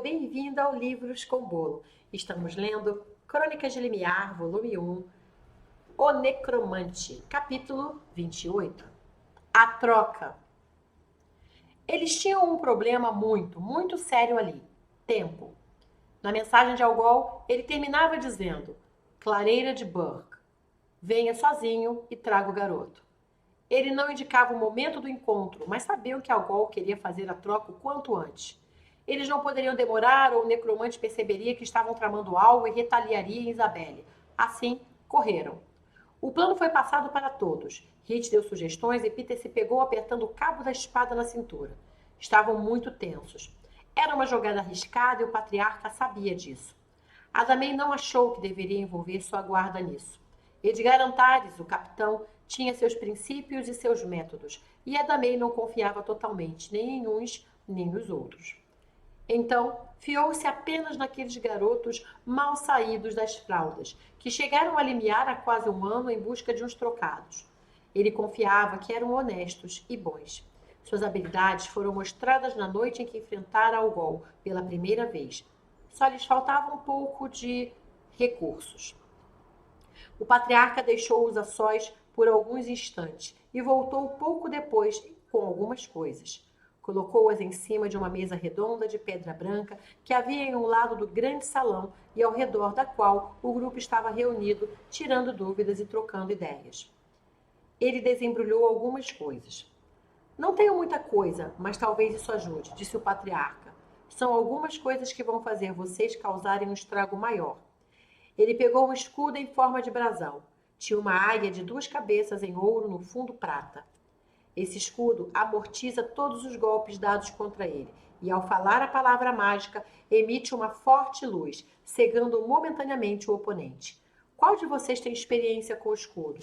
deu bem-vinda ao Livros com Bolo. Estamos lendo Crônicas de Limiar, volume 1, O Necromante, capítulo 28. A troca. Eles tinham um problema muito sério ali: tempo. Na mensagem de Algol, ele terminava dizendo: Clareira de Burke, venha sozinho e traga o garoto. Ele não indicava o momento do encontro, mas sabiam que Algol queria fazer a troca o quanto antes. Eles não poderiam demorar ou o necromante perceberia que estavam tramando algo e retaliaria em Isabelle. Assim, correram. O plano foi passado para todos. Hit deu sugestões e Peter se pegou apertando o cabo da espada na cintura. Estavam muito tensos. Era uma jogada arriscada e o patriarca sabia disso. Adamei não achou que deveria envolver sua guarda nisso. Edgar Antares, o capitão, tinha seus princípios e seus métodos, e Adamei não confiava totalmente, nem em uns, nem nos outros. Então, fiou-se apenas naqueles garotos mal saídos das fraldas, que chegaram a Limiar há quase um ano em busca de uns trocados. Ele confiava que eram honestos e bons. Suas habilidades foram mostradas na noite em que enfrentara Algol pela primeira vez. Só lhes faltava um pouco de recursos. O patriarca deixou-os a sós por alguns instantes e voltou pouco depois com algumas coisas. Colocou-as em cima de uma mesa redonda de pedra branca que havia em um lado do grande salão e ao redor da qual o grupo estava reunido, tirando dúvidas e trocando ideias. Ele desembrulhou algumas coisas. Não tenho muita coisa, mas talvez isso ajude, disse o patriarca. São algumas coisas que vão fazer vocês causarem um estrago maior. Ele pegou um escudo em forma de brasão. Tinha uma águia de 2 cabeças em ouro no fundo prata. Esse escudo amortiza todos os golpes dados contra ele, e ao falar a palavra mágica, emite uma forte luz, cegando momentaneamente o oponente. Qual de vocês tem experiência com o escudo?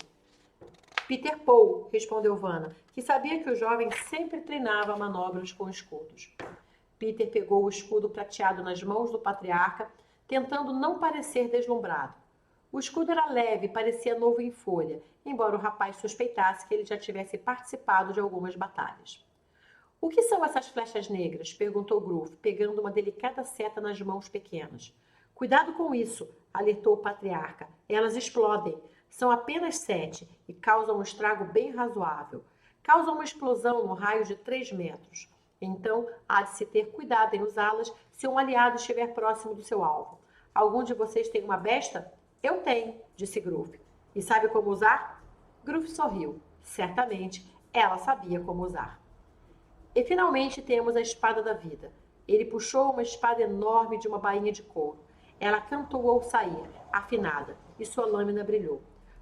Peter Paul, respondeu Vanna, que sabia que o jovem sempre treinava manobras com escudos. Peter pegou o escudo prateado nas mãos do patriarca, tentando não parecer deslumbrado. O escudo era leve e parecia novo em folha, embora o rapaz suspeitasse que ele já tivesse participado de algumas batalhas. O que são essas flechas negras? Perguntou Groove, pegando uma delicada seta nas mãos pequenas. Cuidado com isso, alertou o patriarca. Elas explodem. São apenas 7 e causam um estrago bem razoável. Causam uma explosão no raio de 3 metros. Então, há de se ter cuidado em usá-las se um aliado estiver próximo do seu alvo. Algum de vocês tem uma besta? Eu tenho, disse Groove. E sabe como usar? Groove sorriu. Certamente, ela sabia como usar. E finalmente temos a espada da vida. Ele puxou uma espada enorme de uma bainha de couro. Ela cantou ao sair, afinada, e sua lâmina brilhou.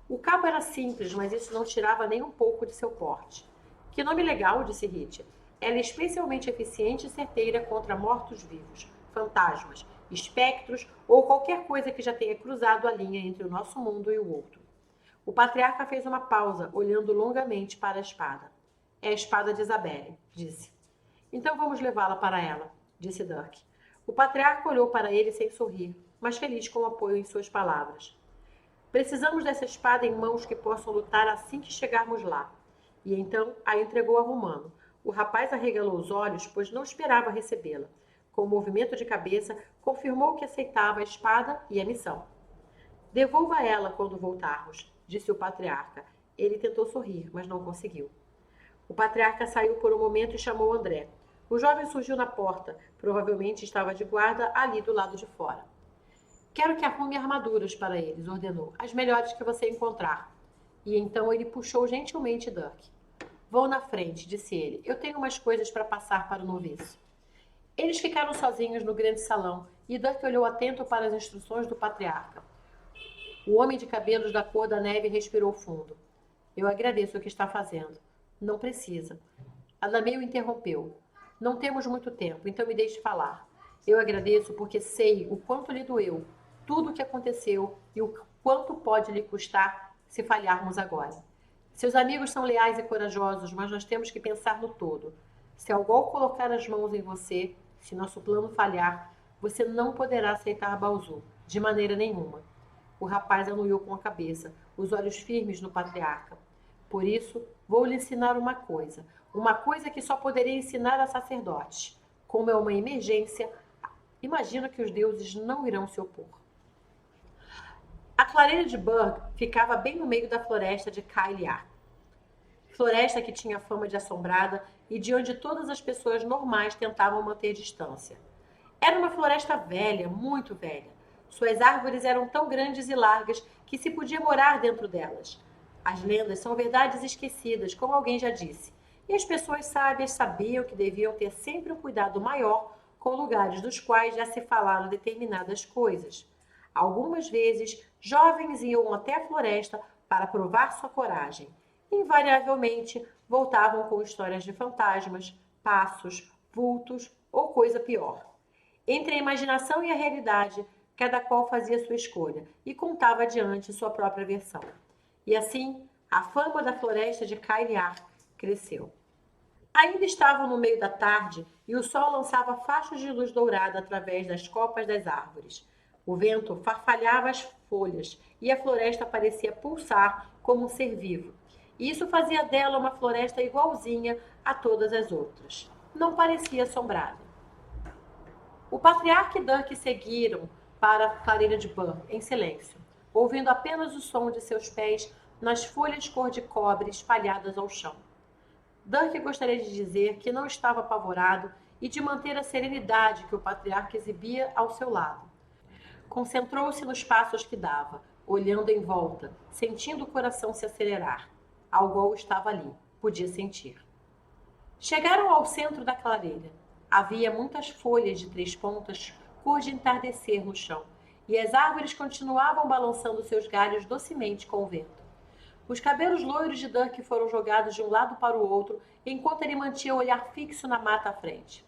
O cabo era simples, mas isso não tirava nem um pouco de seu porte. Que nome legal, disse Hit. Ela é especialmente eficiente e certeira contra mortos-vivos, fantasmas, espectros ou qualquer coisa que já tenha cruzado a linha entre o nosso mundo e o outro. O patriarca fez uma pausa, olhando longamente para a espada. É a espada de Isabelle, disse. Então vamos levá-la para ela, disse Dirk. O patriarca olhou para ele sem sorrir, mas feliz com o apoio em suas palavras. Precisamos dessa espada em mãos que possam lutar assim que chegarmos lá. E então a entregou a Romano. O rapaz arregalou os olhos, pois não esperava recebê-la. Com um movimento de cabeça, confirmou que aceitava a espada e a missão. Devolva ela quando voltarmos, disse o patriarca. Ele tentou sorrir, mas não conseguiu. O patriarca saiu por um momento e chamou André. O jovem surgiu na porta. Provavelmente estava de guarda ali do lado de fora. Quero que arrume armaduras para eles, ordenou. As melhores que você encontrar. E então ele puxou gentilmente Dirk. Vou na frente, disse ele. Eu tenho umas coisas para passar para o noviço. Eles ficaram sozinhos no grande salão e Dirk olhou atento para as instruções do patriarca. O homem de cabelos da cor da neve respirou fundo. Eu agradeço o que está fazendo. Não precisa. Adamei o interrompeu. Não temos muito tempo, então me deixe falar. Eu agradeço porque sei o quanto lhe doeu, tudo o que aconteceu e o quanto pode lhe custar se falharmos agora. Seus amigos são leais e corajosos, mas nós temos que pensar no todo. Se Algol colocar as mãos em você, se nosso plano falhar, você não poderá aceitar Balzu, de maneira nenhuma. O rapaz anuiu com a cabeça, os olhos firmes no patriarca. Por isso, vou lhe ensinar uma coisa que só poderei ensinar a sacerdotes. Como é uma emergência, imagino que os deuses não irão se opor. A clareira de Burg ficava bem no meio da floresta de Caeliar. Floresta que tinha fama de assombrada e de onde todas as pessoas normais tentavam manter distância. Era uma floresta velha, muito velha. Suas árvores eram tão grandes e largas que se podia morar dentro delas. As lendas são verdades esquecidas, como alguém já disse, e as pessoas sábias sabiam que deviam ter sempre um cuidado maior com lugares dos quais já se falaram determinadas coisas. Algumas vezes, jovens iam até a floresta para provar sua coragem. Invariavelmente, voltavam com histórias de fantasmas, passos, vultos ou coisa pior. Entre a imaginação e a realidade, cada qual fazia sua escolha e contava adiante sua própria versão. E assim, a fama da floresta de Caeliar cresceu. Ainda estavam no meio da tarde e o sol lançava fachos de luz dourada através das copas das árvores. O vento farfalhava as folhas e a floresta parecia pulsar como um ser vivo. E isso fazia dela uma floresta igualzinha a todas as outras. Não parecia assombrada. O patriarca e Dirk seguiram para a clareira de Burg em silêncio, ouvindo apenas o som de seus pés nas folhas cor de cobre espalhadas ao chão. Dirk gostaria de dizer que não estava apavorado e de manter a serenidade que o patriarca exibia ao seu lado. Concentrou-se nos passos que dava, olhando em volta, sentindo o coração se acelerar. Algol estava ali, podia sentir. Chegaram ao centro da clareira. Havia muitas folhas de 3 pontas, cor de entardecer no chão, e as árvores continuavam balançando seus galhos docemente com o vento. Os cabelos loiros de Dirk foram jogados de um lado para o outro, enquanto ele mantinha o olhar fixo na mata à frente.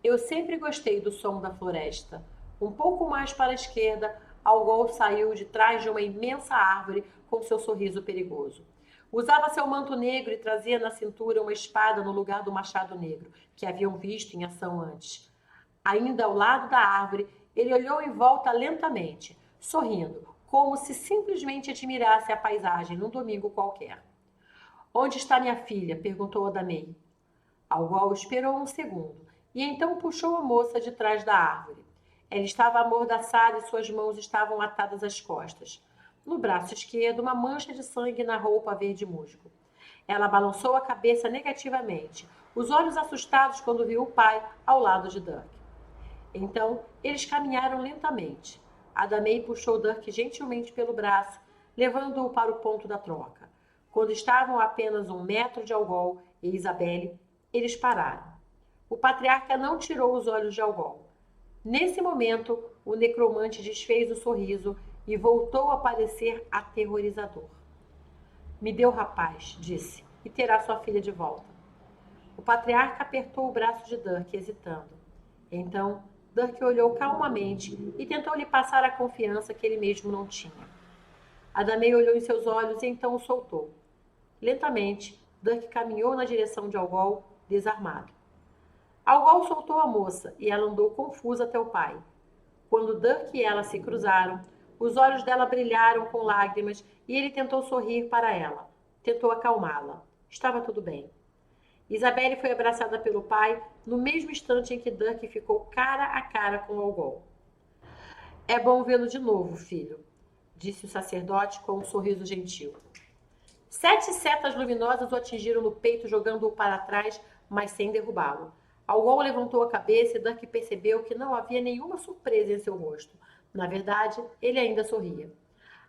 Eu sempre gostei do som da floresta. Um pouco mais para a esquerda, Algol saiu de trás de uma imensa árvore com seu sorriso perigoso. Usava seu manto negro e trazia na cintura uma espada no lugar do machado negro, que haviam visto em ação antes. Ainda ao lado da árvore, ele olhou em volta lentamente, sorrindo, como se simplesmente admirasse a paisagem num domingo qualquer. Onde está minha filha? Perguntou Adamei. Algol esperou um segundo e então puxou a moça de trás da árvore. Ela estava amordaçada e suas mãos estavam atadas às costas. No braço esquerdo, uma mancha de sangue na roupa verde musgo. Ela balançou a cabeça negativamente, os olhos assustados quando viu o pai ao lado de Dirk. Então, eles caminharam lentamente. Adamei puxou Dirk gentilmente pelo braço, levando-o para o ponto da troca. Quando estavam a apenas 1 metro de Algol e Isabelle, eles pararam. O patriarca não tirou os olhos de Algol. Nesse momento, o necromante desfez o sorriso e voltou a parecer aterrorizador. Me dê o rapaz, disse, e terá sua filha de volta. O patriarca apertou o braço de Dirk, hesitando. Então, Dirk olhou calmamente e tentou lhe passar a confiança que ele mesmo não tinha. Adamei olhou em seus olhos e então o soltou. Lentamente, Dirk caminhou na direção de Algol, desarmado. Algol soltou a moça e ela andou confusa até o pai. Quando Dirk e ela se cruzaram, os olhos dela brilharam com lágrimas e ele tentou sorrir para ela. Tentou acalmá-la. Estava tudo bem. Isabelle foi abraçada pelo pai no mesmo instante em que Dirk ficou cara a cara com Algol. É bom vê-lo de novo, filho, disse o sacerdote com um sorriso gentil. 7 setas luminosas o atingiram no peito, jogando-o para trás, mas sem derrubá-lo. Algol levantou a cabeça e Dirk percebeu que não havia nenhuma surpresa em seu rosto. Na verdade, ele ainda sorria.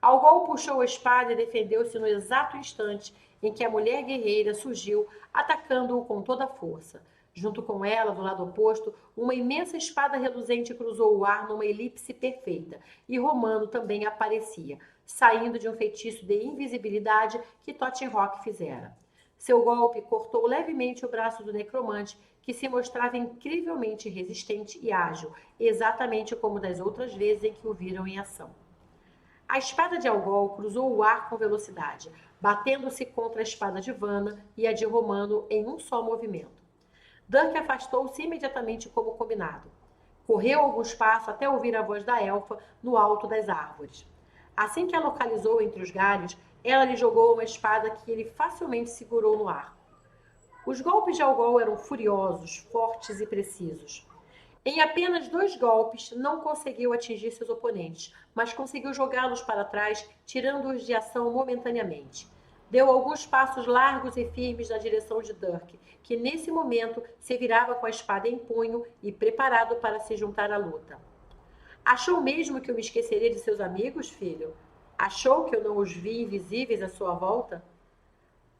Algol puxou a espada e defendeu-se no exato instante em que a mulher guerreira surgiu, atacando-o com toda a força. Junto com ela, do lado oposto, uma imensa espada reluzente cruzou o ar numa elipse perfeita, e Romano também aparecia, saindo de um feitiço de invisibilidade que Tottenrock fizera. Seu golpe cortou levemente o braço do necromante, que se mostrava incrivelmente resistente e ágil, exatamente como das outras vezes em que o viram em ação. A espada de Algol cruzou o ar com velocidade, batendo-se contra a espada de Vanna e a de Romano em um só movimento. Dirk afastou-se imediatamente como combinado. Correu alguns passos até ouvir a voz da elfa no alto das árvores. Assim que a localizou entre os galhos, ela lhe jogou uma espada que ele facilmente segurou no ar. Os golpes de Algol eram furiosos, fortes e precisos. Em apenas 2 golpes, não conseguiu atingir seus oponentes, mas conseguiu jogá-los para trás, tirando-os de ação momentaneamente. Deu alguns passos largos e firmes na direção de Dirk, que nesse momento se virava com a espada em punho e preparado para se juntar à luta. Achou mesmo que eu me esqueceria de seus amigos, filho? Achou que eu não os vi invisíveis à sua volta?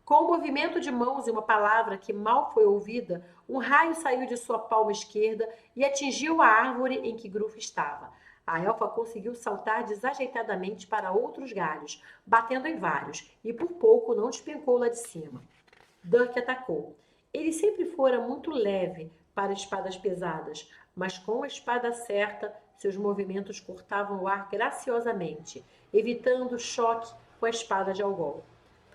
Com um movimento de mãos e uma palavra que mal foi ouvida, um raio saiu de sua palma esquerda e atingiu a árvore em que Gruf estava. A elfa conseguiu saltar desajeitadamente para outros galhos, batendo em vários, e por pouco não despencou lá de cima. Dirk atacou. Ele sempre fora muito leve para espadas pesadas, mas com a espada certa, seus movimentos cortavam o ar graciosamente, evitando o choque com a espada de Algol,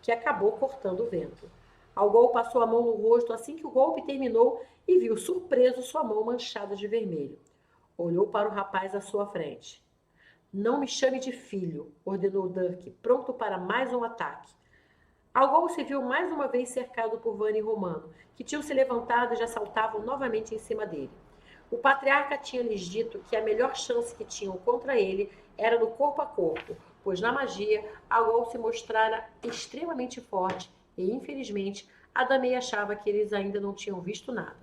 que acabou cortando o vento. Algol passou a mão no rosto assim que o golpe terminou e viu surpreso sua mão manchada de vermelho. Olhou para o rapaz à sua frente. Não me chame de filho, ordenou Dirk, pronto para mais um ataque. Algol se viu mais uma vez cercado por Vani e Romano, que tinham se levantado e já saltavam novamente em cima dele. O patriarca tinha lhes dito que a melhor chance que tinham contra ele era no corpo a corpo, pois na magia Algol se mostrara extremamente forte e, infelizmente, Adamei achava que eles ainda não tinham visto nada.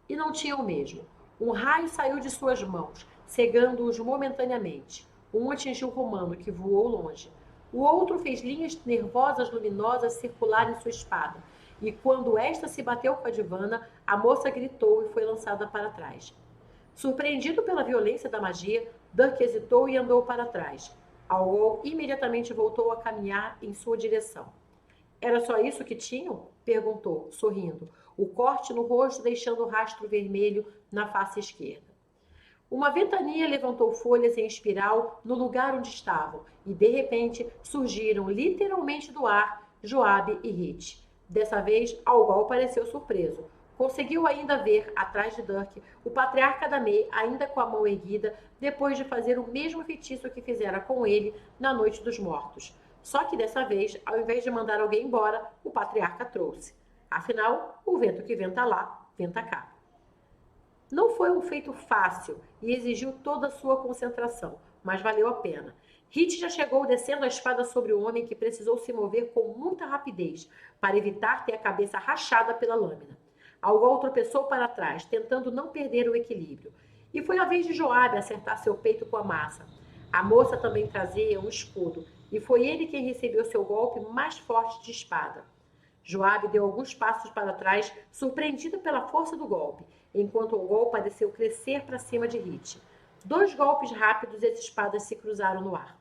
E não tinham mesmo. Um raio saiu de suas mãos, cegando-os momentaneamente. Um atingiu Romano, que voou longe. O outro fez linhas nervosas luminosas circular em sua espada, e quando esta se bateu com a divana, a moça gritou e foi lançada para trás. Surpreendido pela violência da magia, Dirk hesitou e andou para trás. Algol imediatamente voltou a caminhar em sua direção. Era só isso que tinham? Perguntou, sorrindo, o corte no rosto deixando o rastro vermelho na face esquerda. Uma ventania levantou folhas em espiral no lugar onde estavam, e de repente surgiram literalmente do ar Joabe e Hit. Dessa vez, Algol pareceu surpreso. Conseguiu ainda ver, atrás de Dirk, o patriarca da Mei ainda com a mão erguida, depois de fazer o mesmo feitiço que fizera com ele na Noite dos Mortos. Só que dessa vez, ao invés de mandar alguém embora, o patriarca trouxe. Afinal, o vento que venta lá, venta cá. Não foi um feito fácil e exigiu toda a sua concentração, mas valeu a pena. Hit já chegou descendo a espada sobre o homem, que precisou se mover com muita rapidez para evitar ter a cabeça rachada pela lâmina. Algol tropeçou para trás, tentando não perder o equilíbrio. E foi a vez de Joabe acertar seu peito com a massa. A moça também trazia um escudo, e foi ele quem recebeu seu golpe mais forte de espada. Joabe deu alguns passos para trás, surpreendido pela força do golpe, enquanto o golpe pareceu crescer para cima de Hit. 2 golpes rápidos e as espadas se cruzaram no ar.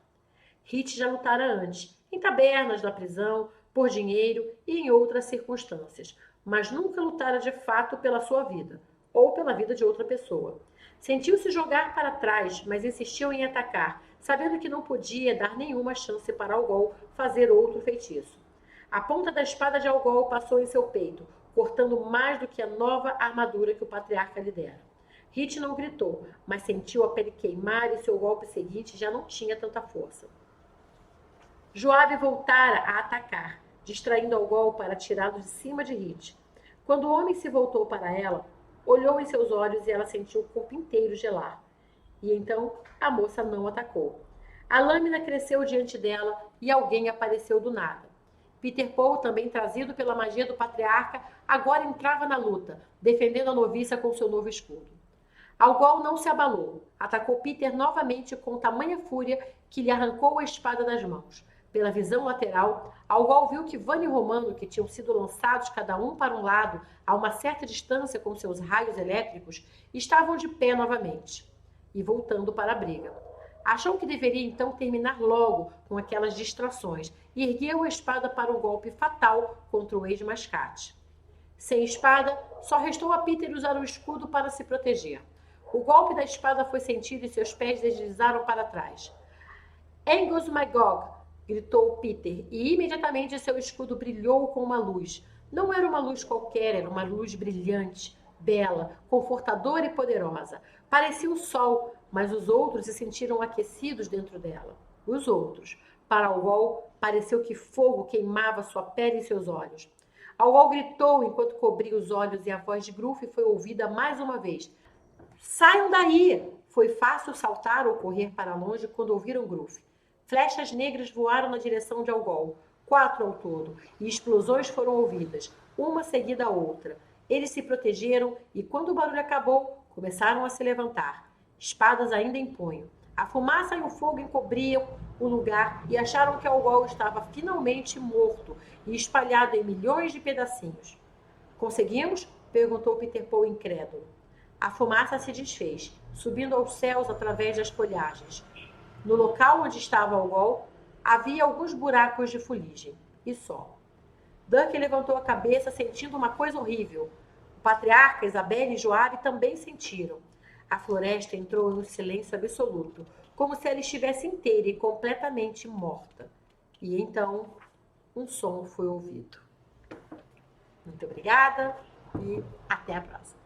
Hit já lutara antes, em tabernas, na prisão, por dinheiro e em outras circunstâncias, mas nunca lutara de fato pela sua vida, ou pela vida de outra pessoa. Sentiu-se jogar para trás, mas insistiu em atacar, sabendo que não podia dar nenhuma chance para Algol fazer outro feitiço. A ponta da espada de Algol passou em seu peito, cortando mais do que a nova armadura que o patriarca lhe dera. Hit não gritou, mas sentiu a pele queimar e seu golpe seguinte já não tinha tanta força. Joabe voltara a atacar, distraindo Algol para tirá-lo de cima de Hit. Quando o homem se voltou para ela, olhou em seus olhos e ela sentiu o corpo inteiro gelar. E então a moça não atacou. A lâmina cresceu diante dela e alguém apareceu do nada. Peter Paul, também trazido pela magia do patriarca, agora entrava na luta, defendendo a noviça com seu novo escudo. Algol não se abalou. Atacou Peter novamente com tamanha fúria que lhe arrancou a espada das mãos. Pela visão lateral, Algol viu que Vani e Romano, que tinham sido lançados cada um para um lado a uma certa distância com seus raios elétricos, estavam de pé novamente e voltando para a briga. Achou que deveria então terminar logo com aquelas distrações e ergueu a espada para um golpe fatal contra o ex-mascate. Sem espada, só restou a Peter usar o escudo para se proteger. O golpe da espada foi sentido e seus pés deslizaram para trás. "Angus Magog!" gritou Peter, e imediatamente seu escudo brilhou com uma luz. Não era uma luz qualquer, era uma luz brilhante, bela, confortadora e poderosa. Parecia o sol, mas os outros se sentiram aquecidos dentro dela. Os outros. Para Algol, pareceu que fogo queimava sua pele e seus olhos. Algol gritou enquanto cobria os olhos e a voz de Gruf foi ouvida mais uma vez. Saiam daí! Foi fácil saltar ou correr para longe quando ouviram Gruf. Flechas negras voaram na direção de Algol, 4 ao todo, e explosões foram ouvidas, uma seguida a outra. Eles se protegeram e, quando o barulho acabou, começaram a se levantar, espadas ainda em punho. A fumaça e o fogo encobriam o lugar e acharam que Algol estava finalmente morto e espalhado em milhões de pedacinhos. Conseguimos? Perguntou Peter Paul incrédulo. A fumaça se desfez, subindo aos céus através das folhagens. No local onde estava Algol, havia alguns buracos de fuligem, e só. Duncan levantou a cabeça, sentindo uma coisa horrível. O patriarca, Isabelle e Joabe também sentiram. A floresta entrou em um silêncio absoluto, como se ela estivesse inteira e completamente morta. E então, um som foi ouvido. Muito obrigada e até a próxima.